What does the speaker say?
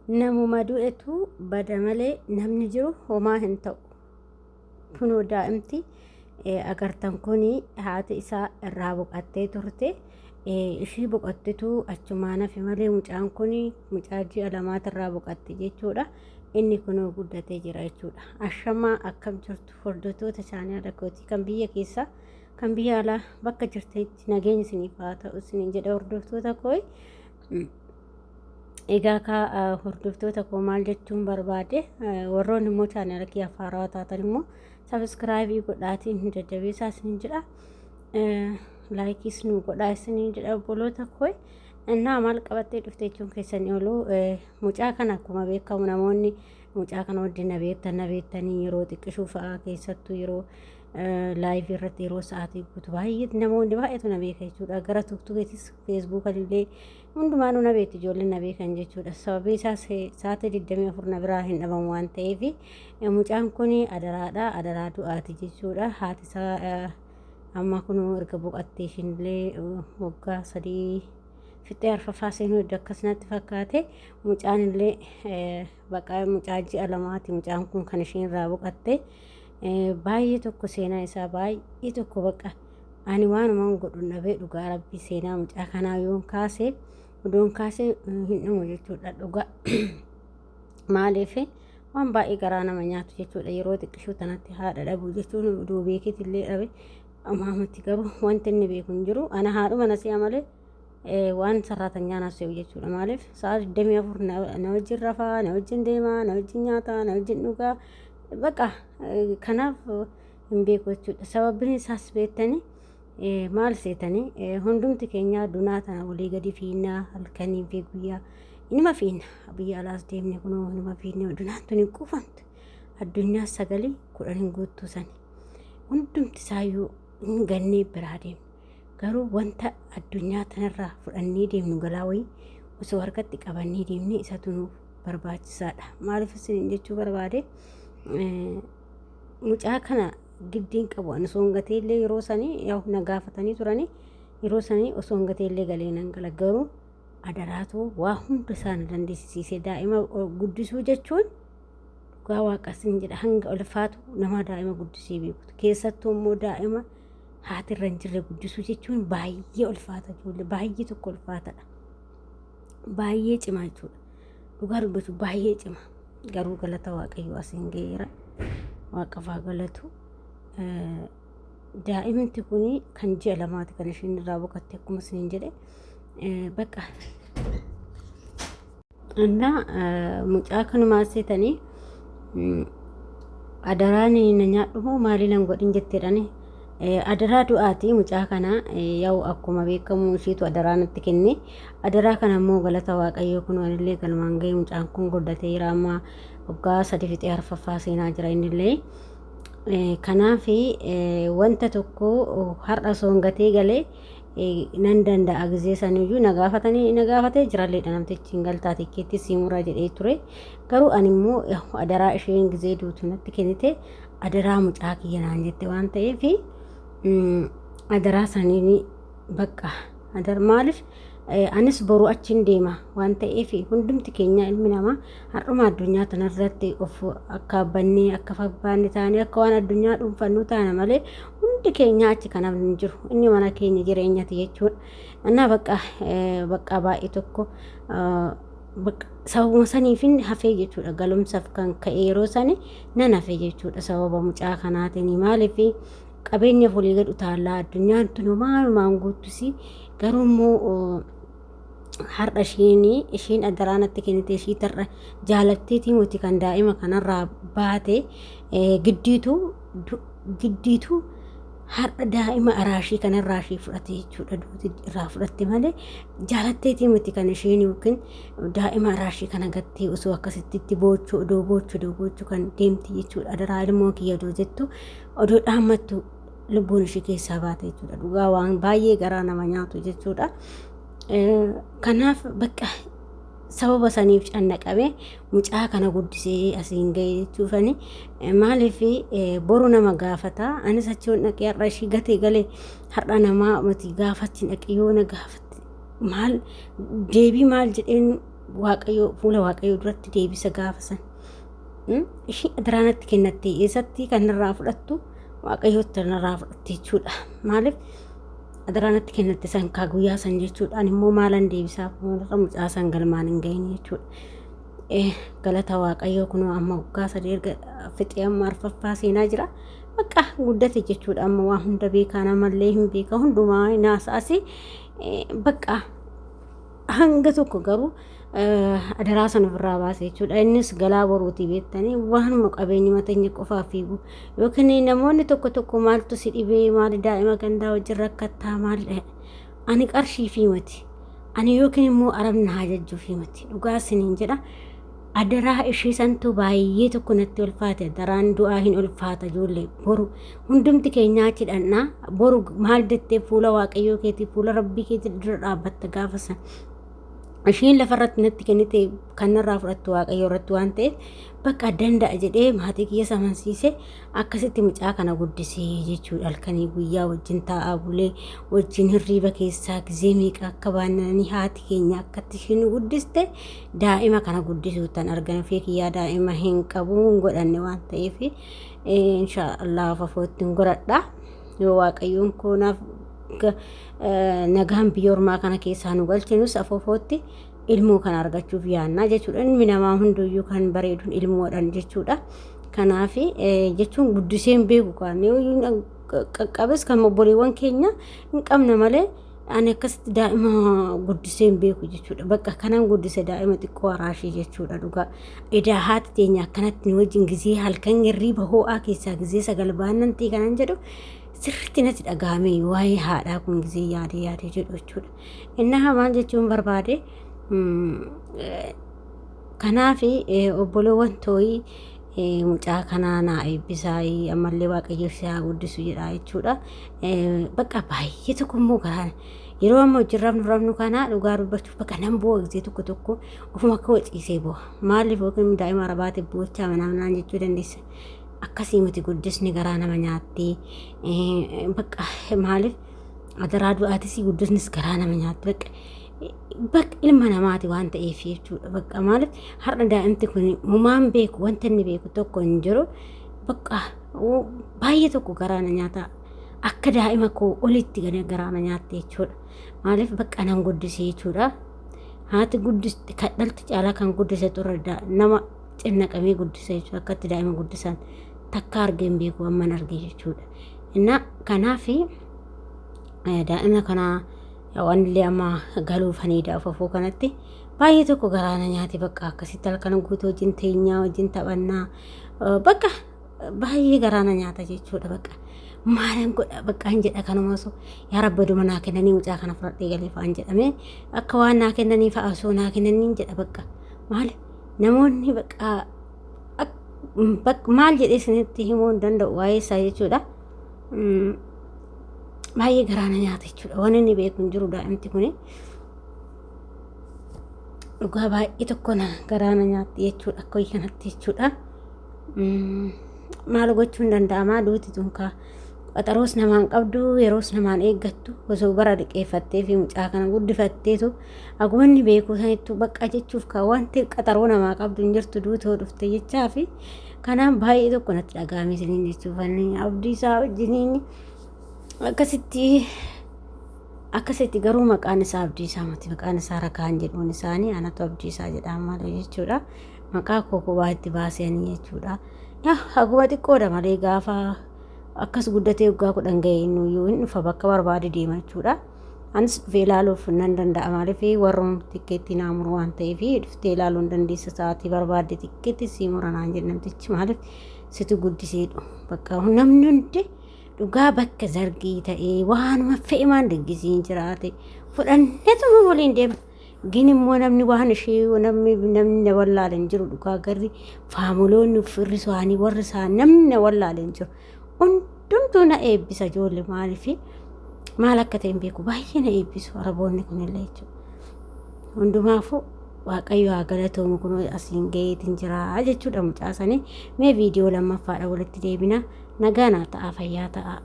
namuma du'etu bada malee namni jiru homaa hin ta'u. Kunoo daa'imti agartan kuni haati isaa irraa boqattee turte. Ishii boqottetu achumaan hafe malee mucaan kuni mucaa ji'a lamaatirraa boqatte jechuudha. Inni kunoo guddatee jira jechuudha. Ashamaa akkam jirtu hordoftoota chaanaala kootii kan biyya keessaa kan biyya alaa bakka jirtetti nageenya isiniif haa ta'u isiniin jedha hordoftoota koo. Egaa ka hordoftoota koo maal jechuun barbaade warroonni immoo chaanaala kiyya haarawaa taatan immoo sabskraayibii godhaatiin hin jajjabeessaa isiniin jedha. Laayikis nu godhaa isiniin jedha obboloota koo. Innaa maal qabattee dhufte jechuun keessan oolu mucaa kana akkuma beekamu namoonni mucaa kana wajjin na beektanii yeroo xiqqishuu fa'aa keessattuu yeroo laayivii irratti yeroo sa'aatii guutu baay'ee namoonni baay'eetu na beeka jechuudha. Gara tiktookis feesbuukan illee hundumaanuu na beekti ijoolleen na beekan jechuudha. Sababii isaas sa'aatii 24 na biraa hin dhabamu waan ta'eef mucaan kun adaraadha, adaraa du'aati jechuudha. Haati isaa amma kunuu erga boqattee ishiinillee waggaa 3 fixee arfaffaa seenuu iddoo akkasumatti fakkaate. Mucaan illee baqa mucaa ji'a lamaati mucaan kun kan ishiin irraa boqatte. Baay'ee tokko seenaa isaa baay'ee tokko baqa ani waanumaan godhu dhabee dhugaa rabbii seenaa mucaa kanaa yoon kaase odoon kaase hin dhumu jechuudha. Dhugaa maaliif waan baay'ee garaa nama nyaatu jechuudha. Yeroo xiqqishuu tanatti haadha dhabuu jechuun oduu beekitillee dhabe ammaamatti garuu wanti inni beeku hin jiru. Ana haadhuma na si'a malee waan sarraatanyaan haasa'u jechuudha. Maaliif sa'a 24 na wajjin rafaa, na wajjin deemaa, na wajjin nyaataa, na wajjin dhugaa baqa kanaaf hin beeku jechuudha. Sababbiin isaas beektanii maal seetanii hundumti keenya dunaa tana walii gadi fiinnaa halkanii fi guyyaa inuma fiinna. Biyya alaas deemne kunoo inuma fiinne dunaan tun hin quufamtu. Addunyaa 9 10 guuttuu sani hundumti isaayyuu hin gannee biraa deemne. Garuu wanta addunyaa tanarraa fudhannee deemnu galaa wayii osoo harkatti qabannee deemne isatu nuuf barbaachisaadha. Maaliif isin jechuu barbaade mucaa kana giddiin qabu ani osoo hin gateellee yeroo sanii na gaafatanii turanii yeroo sanii osoo hin gateellee galee nan gala. Garuu adaraatu waa hunda isaan dandeessisiise. Daa'ima guddisuu jechuun dhugaa waaqasin jedha hanga ulfaatu nama daa'ima guddisee beekutu. Keessattuu immoo daa'ima haatirra hin jirre guddisuu jechuun baay'ee ulfaata ijoollee baay'ee tokko ulfaatadha. Baay'ee cimaa jechuudha. Dhugaa dubbachuu baay'ee cimaa. Garuu galata waaqayyoo asiin ga'eera. Waaqafaa galatu. Daa'imti kun kan ji'a lamaati kan ishiin irraa boqatte akkuma isiniin jedhe. Baqa. Innaa mucaa kanumaa seetanii adaraan na nyaadhu maalii nan godhin jetteedhani. Adaraa du'aati mucaa kana yoo akkuma beekamu ishiitu adaraa natti kenne. Adaraa kana immoo galata waaqayyoo kun illee galmaan ga'e mucaan kun guddatee jira amma waggaa 3 fixee arfaffaa seenaa jira innillee. Kanaaf wanta tokko har'a osoo hin gatee galee nan danda'a gizee saniyyuu na gaafatee jiralleedha namtichi hin galtaa tikkeetti siimuraa jedhee ture. Garuu ani immoo adaraa isheen gizee duutu natti kennite adaraa mucaa kiyya naan jette waan ta'eef adaraa saniin baqa maaliif anis boruu achiin deema waan ta'eef hundumti keenya ilmi namaa har'uma addunyaa tanarratti of akka abbannee akka fabbaanne taane akka waan addunyaa dhuunfannu taana malee hundi keenya achi kanaaf hin jiru. Inni mana keenya jireenyati jechuudha. Annaa baqa baay'ee tokko sababuma saniifin hafee jechuudha. Galumsaaf kan ka'e yeroo sani nan hafee jechuudha sababa mucaa kanaatiin. Maaliif qabeenya folii gad utaallaa addunyaan tun maalumaan guuttusi. Garuu immoo har'a ishiin adaraa natti kennite ishii tarra jaalatteetii muti kan daa'ima kanarraa baate giddiitu har'a daa'ima araashii kanarraa ishii fudhate jechuudha. Duuti irraa fudhatte malee jaalatteetii muti kan ishiin yookiin daa'ima araashii kana gattee osoo akkasitti boochuu kan deemti jechuudha. Adaraa ilmoo kiyya odoo jettu odoo dhaammattu lubbuun ishii keessaa baate jechuudha. Dhugaa waan baay'ee garaa nama nyaatu jechuudha. Kanaaf baqa sababa saniif cannaqame mucaa kana guddisee asiin ga'e jechuufani. Maaliif boru nama gaafata. Anis achiin dhaqee har'a ishii gatee galee har'a namaa mati gaafachi dhaqee yoo na gaafatti maal deebii maal jedheen waaqayyo fuula waaqayyo duratti deebisa gaafasan. Ishii adaraanatti kennatte eessatti kanarraa fudhattu waaqayyoota kanarraa fudhatte jechuudha. Maaliif adaraanatti kennatte san kaa guyyaa san jechuudhaan immoo maalan deebisaa fuula mucaa san galmaan hin gahin jechuudha. Galata waaqayyoo kunoo amma waggaa 3 erga fixee amma arfaffaa seenaa jira. Bakka guddate jechuudha. Amma waa hunda beekaa namallee hin beeka hundumaa naasaasi bakka hanga tokko garuu adaraa sana ofirraa baase jechuudha. Innis galaa boruutii beektanii waanuma qabeenyi mateenya qofaa fiigu yookiin namoonni tokko maaltu si dhibee maali daa'ima gandaa wajjin rakkattaa maali ani qarshii fi mati ani yookiin immoo arabna hajajjuu fi mati dhugaa isiniin jedha. Adaraa ishee santu baay'ee tokko natti ulfaate adaraan du'aa hin ulfaata ijoollee boru hundumti keenyaa chidhannaa boru maal jettee fuula waaqayyoo keetii fuula rabbii keetii dura dhaabbatta gaafa san isheen lafarratti natti kennite kanarraa fudhattu waaqayyoo irratti waan ta'eef bakka danda'a jedhee maatii kiyya samansiise akkasitti mucaa kana guddisee jechuudha. Halkanii guyyaa wajjin taa'aa bulee wajjin hirriiba keessaa gizee meeqa akka baannanii haati keenya akkatti isheen guddiste daa'ima kana guddisuutan argan fi kiyyaa daa'ima hin qabu hin godhanne waan ta'eef inshaallah fafootti hin godhadha. Yoo waaqayyoon koonaaf nagaan biyya ormaa kana keessaa nu galchinus afofootti ilmoo kana argachuuf yaannaa jechuudha. Ilmi namaa hunduyyuu kan bareeduun ilmoodhaan jechuudha. Kanaaf jechuun guddiseen beeku kan qaqqabes kan obboleewwan keenya hin qabne malee ani akkasitti daa'ima guddiseen beeku jechuudha. Bakka kanan guddise daa'ima xiqqoo araashii jechuudha. Dhugaa edaa haati teenya akkanatti wajjin gizee halkan hirriiba ho'aa keessaa gizee 9 baannantii kanan jedhu sirriitti natti dhagahame waa'ee haadhaa kun gizee yaadee jedhu jechuudha. Inna maal jechuun barbaade kanaaf obboleewwan tooyi mucaa kanaa naa eebbisaa ammallee waaqayyo isaa guddisu jedha jechuudha. Bakka baay'ee tokko immoo garaa yeroo amma hojii rafnu kana dhugaa dubbachuuf bakka nan boo'a gizee tokko ofuma akka waciisee boo'a. Maaliif yookiin daa'ima arabaate boochaa manaan jechuu dandeessa. Akkasii miti guddisni garaa nama nyaatti bakka maaliif adaraa du'aatis guddisnis garaa nama nyaatti bakka ilma namaati waan ta'eef jechuudha. Bakka maaliif har'a daa'imti kun mumaan beeku wanta inni beeku tokko hin jiru bakka baay'ee tokko garaa na nyaata akka daa'ima koo olitti garaa na nyaatti jechuudha. Maaliif bakka nan guddisee jechuudha. Haati guddiste kadhalti caalaa kan guddise turre nama cinnaqamee guddise jechuudha. Akkatti daa'ima guddisan takka argeen beeku amman arge jechuudha. Inna kanaaf daa'ima kana wanillee amma galuufaniidha ofoo kanatti baay'ee tokko garaa na nyaate bakka akkasitti halkan guutuu wajjin teenyaa wajjin taphannaa bakka baay'ee garaa na nyaata jechuudha. Bakka maalan godha bakka hin jedha kanuma osoo yaa rabbi duma naa kennanii mucaa kana fudhadhee galee fa'aan jedhamee akka waan naa kennanii fa'a osoo naa kennanii jedha bakka maali namoonni bakka maal jedhee isinitti himuu hin danda'u waa'ee isaa jechuudha. Baay'ee garaa na nyaata jechuudha. Waan inni beeku hin jiru daa'imti kun dhugaa baay'ee tokko garaa na nyaatti jechuudha. Akka wayii kanatti jechuudha. Maal gochuun danda'amaa duuti tunkaa qaxaroos namaan qabdu yeroos namaan eeggattu osoo bara dhiqeeffattee fi mucaa kana guddifatteetu agumanni beeku sanittu bakka jechuuf ka wanti qaxaroo namaa qabdu hin jirtu duutoo dhufte jechaa fi kanaan baay'ee tokko natti dhagahame isiniin jechuuf abdii isaa wajjiniin akkasitti garuu maqaan isaa abdii isaa miti maqaan isaa rakaan jedhuun isaanii anatu abdii isaa jedhama jechuudha. Maqaa kookobaa itti baasanii jechuudha. Haguma xiqqoodha malee gaafa akkas guddatee waggaa 10 ga'e iyyuu hin dhufa bakka barbaade deema jechuudha. Anis dhufee ilaaluuf nan danda'a maaliif warroon tikkeetti naa muru waan ta'eef dhuftee ilaaluu hin dandeessa sa'aatii barbaadde tikkeetti sii muranaan jedhamtichi maaliif situ guddiseedhu bakka namni hundi dhugaa bakka zargii ta'ee waanuma fe'e maan daggisiin jiraate fudhanneetuma waliin deema. Gin immoo namni waan ishee namni wallaaleen jiru dhugaa garri faamuloonni firri isaanii warri isaan namni wallaaleen jiru hundumtuu na eebbisa ijoollee maaliif maal akka ta'e beeku baay'ee na eebbisu araboonni kunillee jechuudha. Hundumaafuu waaqayyo haa galatoomu kun asiin gaheetiin jira jechuudha mucaasanii mee viidiyoo lammaffaadha walitti deebina nagaa naa ta'a fayyaa ta'a.